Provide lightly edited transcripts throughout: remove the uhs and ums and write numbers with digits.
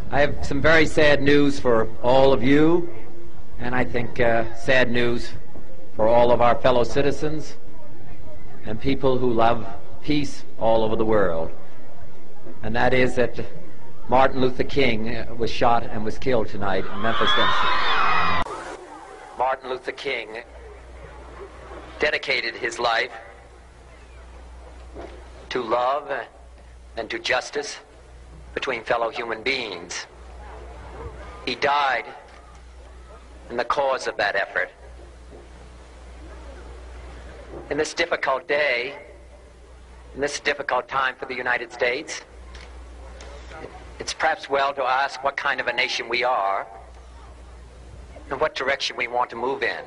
I have some very sad news for all of you, and I think sad news for all of our fellow citizens and people who love peace all over the world. And that is that Martin Luther King was shot and was killed tonight in Memphis, Tennessee. Martin Luther King dedicated his life to love and to justice between fellow human beings. He died in the cause of that effort. In this difficult day, in this difficult time for the United States, it's perhaps well to ask what kind of a nation we are and what direction we want to move in.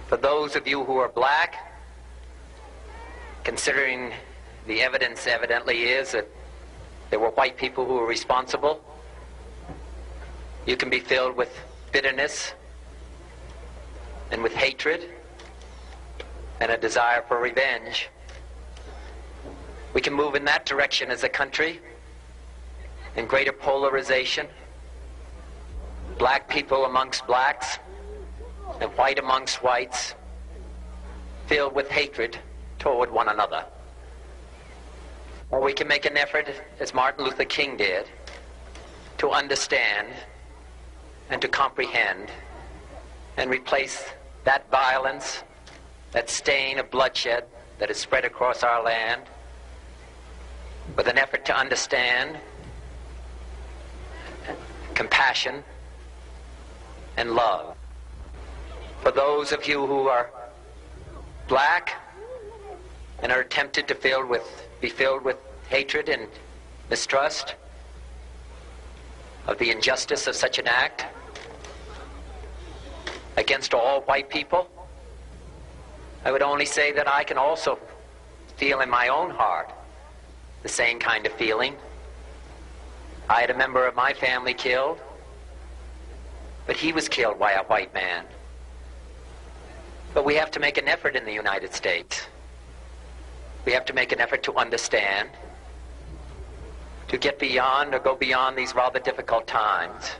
For those of you who are black, considering the evidence evidently is that there were white people who were responsible, you can be filled with bitterness and with hatred and a desire for revenge. We can move in that direction as a country, in greater polarization, black people amongst blacks and white amongst whites, filled with hatred toward one another. Or we can make an effort, as Martin Luther King did, to understand and to comprehend and replace that violence, that stain of bloodshed that is spread across our land, with an effort to understand, compassion, and love. For those of you who are black and are tempted to be filled with hatred and mistrust of the injustice of such an act against all white people, I would only say that I can also feel in my own heart the same kind of feeling. I had a member of my family killed, but he was killed by a white man. But we have to make an effort in the United States. We have to make an effort to understand, to get beyond or go beyond these rather difficult times.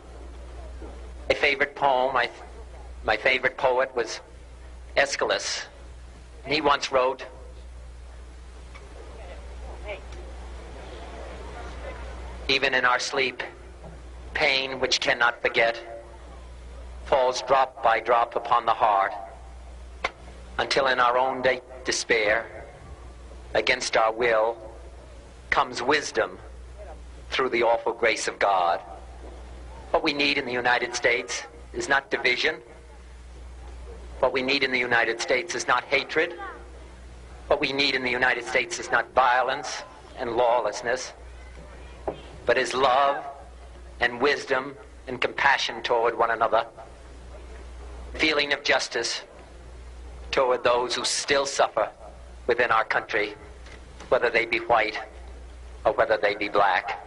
My favorite poem, my favorite poet was Aeschylus. And he once wrote, "Even in our sleep, pain which cannot forget falls drop by drop upon the heart, until in our own despair, against our will, comes wisdom through the awful grace of God." What we need in the United States is not division. What we need in the United States is not hatred. What we need in the United States is not violence and lawlessness, but is love and wisdom and compassion toward one another, feeling of justice toward those who still suffer within our country, whether they be white or whether they be black.